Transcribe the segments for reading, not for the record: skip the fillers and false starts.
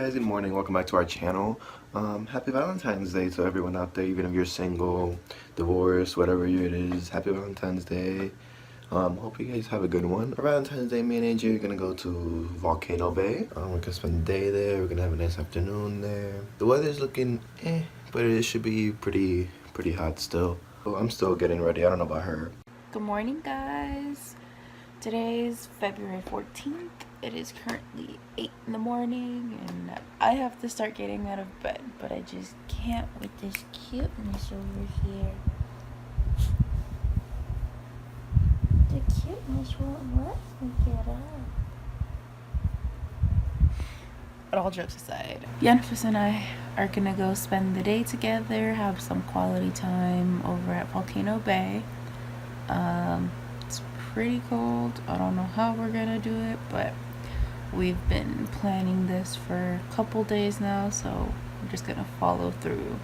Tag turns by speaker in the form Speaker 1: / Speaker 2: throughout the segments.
Speaker 1: guys, good morning, welcome back to our channel. Happy Valentine's Day to everyone out there, even if you're single, divorced, whatever it is. Happy Valentine's Day. Hope you guys have a good one. For Valentine's Day, me and Angie are gonna go to Volcano Bay. We're gonna spend the day there, we're gonna have a nice afternoon there. The weather's looking but it should be pretty hot still. So I'm still getting ready, I don't know about her.
Speaker 2: Good morning, guys. Today's February 14th. It is currently 8 in the morning and I have to start getting out of bed, but I just can't with this cuteness over here. The cuteness won't let me get up. But all jokes aside, Yenfis and I are gonna go spend the day together, have some quality time over at Volcano Bay. It's pretty cold. I don't know how we're gonna do it, but we've been planning this for a couple days now, so we're just gonna follow through.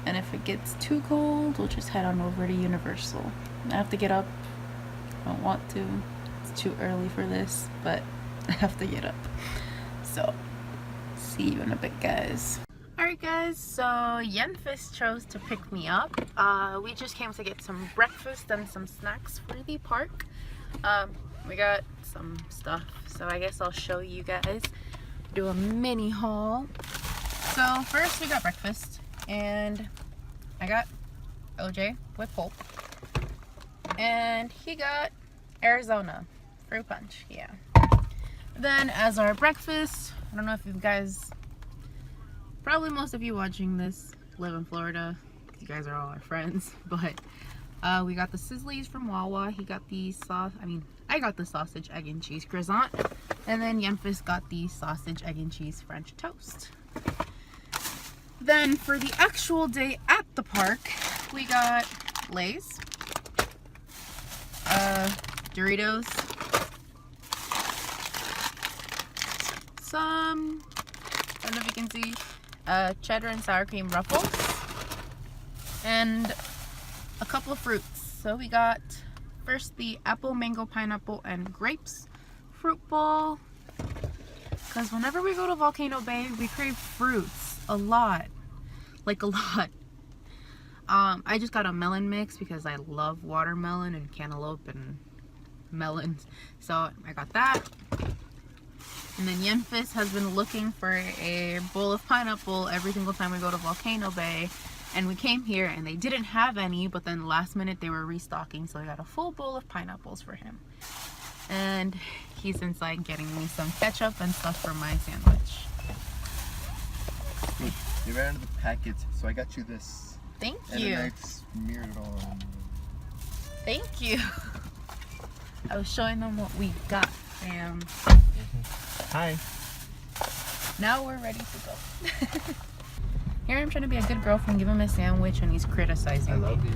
Speaker 2: And if it gets too cold, we'll just head on over to Universal. I have to get up. I don't want to. It's too early for this, but I have to get up. So, see you in a bit, guys. Alright guys, so Yenfis chose to pick me up. We just came to get some breakfast and some snacks for the park. We got some stuff, so I guess I'll show you guys, do a mini haul. So first we got breakfast, and I got OJ with pulp, and he got Arizona fruit punch. Yeah. Then as our breakfast, I don't know if you guys, probably most of you watching this live in Florida, you guys are all our friends, but we got the Sizzlies from Wawa. He got the I got the sausage, egg, and cheese croissant, and then Yenfis got the sausage, egg, and cheese French toast. Then for the actual day at the park, we got Lay's, Doritos, some, I don't know if you can see, cheddar and sour cream ruffles, and a couple of fruits. So we got first the apple, mango, pineapple, and grapes fruit bowl, because whenever we go to Volcano Bay, we crave fruits a lot, like a lot. I just got a melon mix because I love watermelon and cantaloupe and melons, so I got that. And then Yenfis has been looking for a bowl of pineapple every single time we go to Volcano Bay. And we came here and they didn't have any, but then last minute they were restocking, so I got a full bowl of pineapples for him. And he's inside getting me some ketchup and stuff for my sandwich.
Speaker 1: You ran out of the packet, so I got you this.
Speaker 2: Thank
Speaker 1: and
Speaker 2: you.
Speaker 1: And I smeared it on.
Speaker 2: Thank you. I was showing them what we got, fam.
Speaker 1: Hi.
Speaker 2: Now we're ready to go. Here I'm trying to be a good girlfriend, give him a sandwich, and he's criticizing me.
Speaker 1: I love you.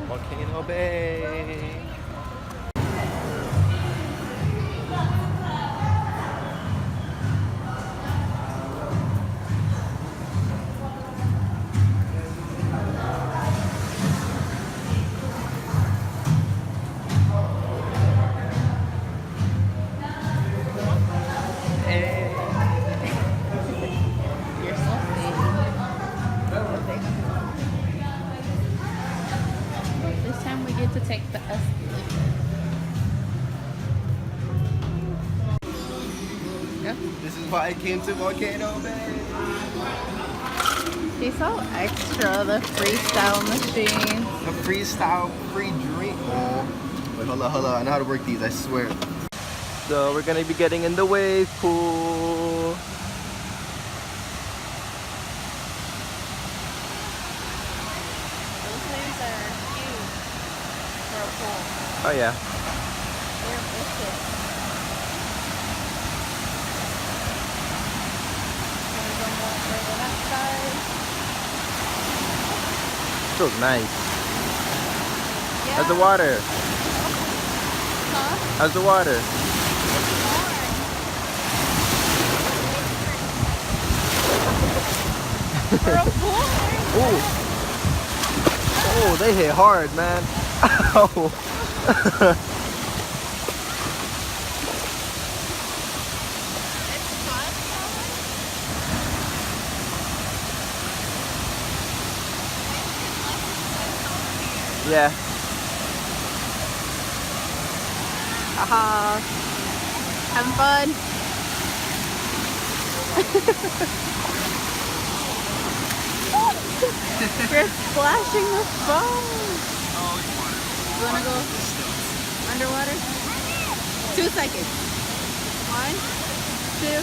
Speaker 1: Volcano Bay.
Speaker 2: To take the escalator.
Speaker 1: Yeah, this is why I came to Volcano Bay.
Speaker 2: She's so extra, the freestyle machine.
Speaker 1: A freestyle free drink. Oh. Wait, hold on. I know how to work these, I swear. So we're gonna be getting in the wave pool.
Speaker 2: Those waves are huge for a pool.
Speaker 1: Oh yeah. Feels nice.
Speaker 2: Yeah.
Speaker 1: How's the water?
Speaker 2: Huh?
Speaker 1: How's the water?
Speaker 2: For a pool?
Speaker 1: Ooh. Oh, they hit hard, man. Ow. Yeah.
Speaker 2: Haha. Having fun. We're splashing the foam. You wanna go underwater? 2 seconds. 1, 2,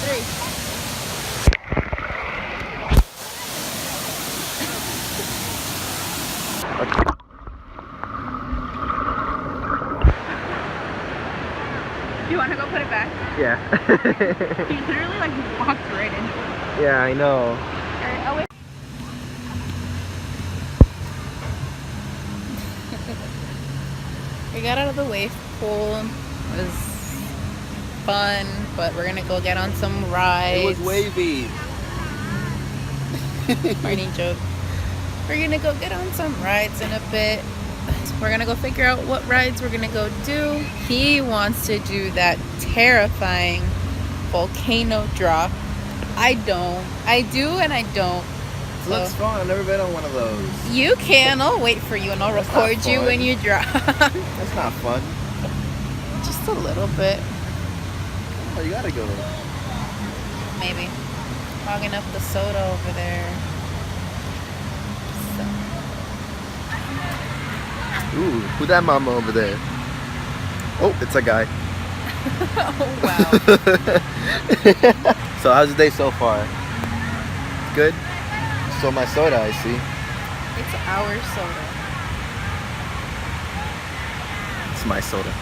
Speaker 2: 3. You wanna go put it back?
Speaker 1: Yeah.
Speaker 2: He literally like walked right into it.
Speaker 1: Yeah, I know.
Speaker 2: Alright, I'll wait. We got out of the wave pool. It was fun, but we're gonna go get on some rides.
Speaker 1: It was wavy.
Speaker 2: Funny joke. We're gonna go get on some rides in a bit. We're gonna go figure out what rides we're gonna go do. He wants to do that terrifying volcano drop. I don't. I do and I don't.
Speaker 1: It looks fun. I've never been on one of those.
Speaker 2: You can. I'll wait for you and I'll record you when you drop.
Speaker 1: That's not fun.
Speaker 2: Just a little bit.
Speaker 1: Oh, you gotta go.
Speaker 2: Maybe. Hogging up the soda over there. So.
Speaker 1: Ooh, who's that mama over there? Oh, it's a guy.
Speaker 2: Oh, wow.
Speaker 1: So how's the day so far? Good? So my soda, I see.
Speaker 2: It's our soda.
Speaker 1: It's my soda.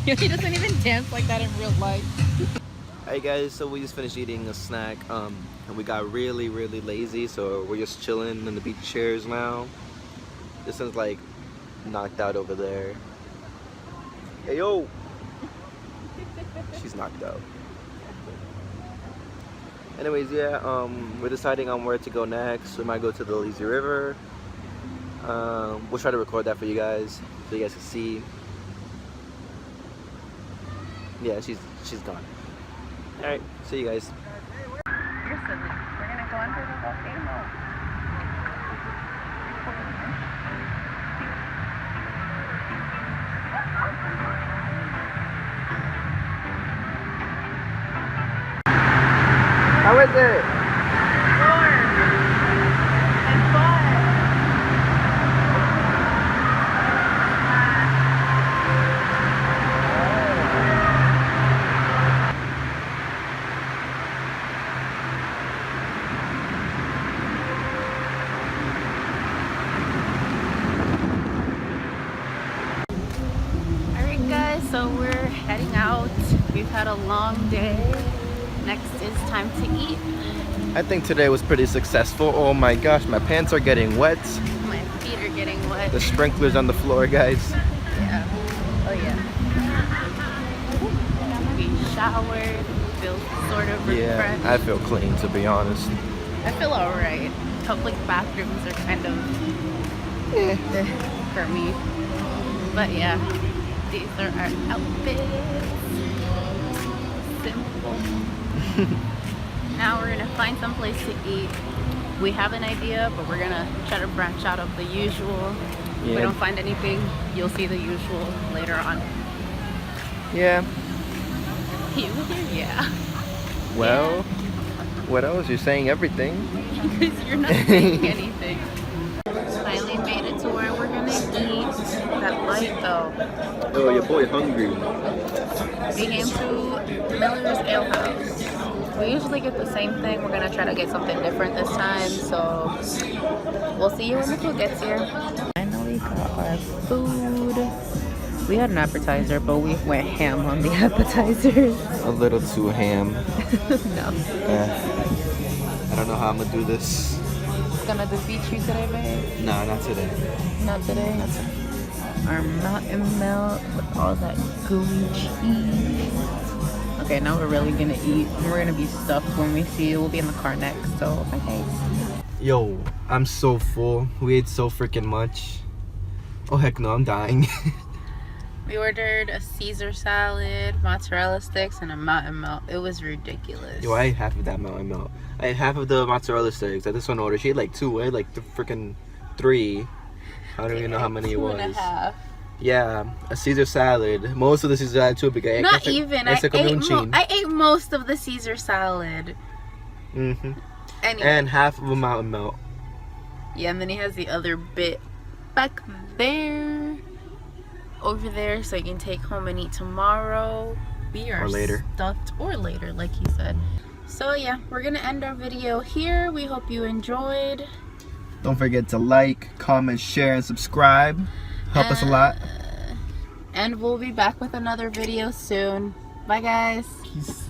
Speaker 2: He doesn't even dance like that in real life.
Speaker 1: Hey guys, so we just finished eating a snack, and we got really lazy, so we're just chilling in the beach chairs now. This one's like knocked out over there. Hey yo! She's knocked out. Anyways, yeah, we're deciding on where to go next. We might go to the Lazy River. We'll try to record that for you guys, so you guys can see. Yeah, she's gone. Alright, see you guys.
Speaker 2: You're silly. We're gonna go under the volcano.
Speaker 1: How is it?
Speaker 2: Warm and fun. Alright guys, so we're heading out. We've had a long day. Next is time to eat.
Speaker 1: I think today was pretty successful. Oh my gosh, my pants are getting wet.
Speaker 2: My feet are getting wet.
Speaker 1: The sprinklers on the floor, guys.
Speaker 2: Yeah. Oh yeah. We showered. Feel sort of refreshed.
Speaker 1: Yeah, I feel clean, to be honest.
Speaker 2: I feel alright. Public bathrooms are kind of for me. But yeah, these are our outfits. Simple. Now we're gonna find some place to eat. We have an idea, but we're gonna try to branch out of the usual. If we don't find anything, you'll see the usual later on.
Speaker 1: Yeah.
Speaker 2: Yeah.
Speaker 1: Well, what else? You're saying everything.
Speaker 2: Because you're not saying anything. Finally made it to where we're gonna eat. that light though.
Speaker 1: Oh, your boy hungry.
Speaker 2: We came to Miller's Ale House. We usually get the same thing. We're gonna try to get something different this time. So we'll see you when the food gets here. Finally got our food. We had an appetizer, but we went ham on the appetizers.
Speaker 1: A little too ham.
Speaker 2: No.
Speaker 1: I don't know how I'm gonna do this.
Speaker 2: It's gonna defeat you today, babe.
Speaker 1: No, not today.
Speaker 2: Not today.
Speaker 1: Not today.
Speaker 2: Our mountain melt with all that gooey cheese. Okay, now we're really gonna eat. We're gonna be stuffed when we see you. We'll be in the car next. So, bye guys.
Speaker 1: Yo, I'm so full. We ate so freaking much. Oh heck no, I'm dying.
Speaker 2: We ordered a Caesar salad, mozzarella sticks, and a mountain melt. It was ridiculous.
Speaker 1: Yo, I ate half of that mountain melt. I ate half of the mozzarella sticks that this one ordered. She ate like 2. I had like the freaking 3. I don't even know how many it was.
Speaker 2: 2.5.
Speaker 1: Yeah, a Caesar salad. Most of the Caesar salad too, because
Speaker 2: Not even. I ate most of the Caesar salad.
Speaker 1: Mm-hmm.
Speaker 2: Anyway.
Speaker 1: And half of a mountain melt.
Speaker 2: Yeah, and then he has the other bit back there. Over there, so you can take home and eat tomorrow. We are
Speaker 1: or later.
Speaker 2: Stuffed, or later, like he said. So yeah, we're gonna end our video here. We hope you enjoyed.
Speaker 1: Don't forget to like, comment, share, and subscribe. Help us a lot.
Speaker 2: And we'll be back with another video soon. Bye guys.
Speaker 1: Peace.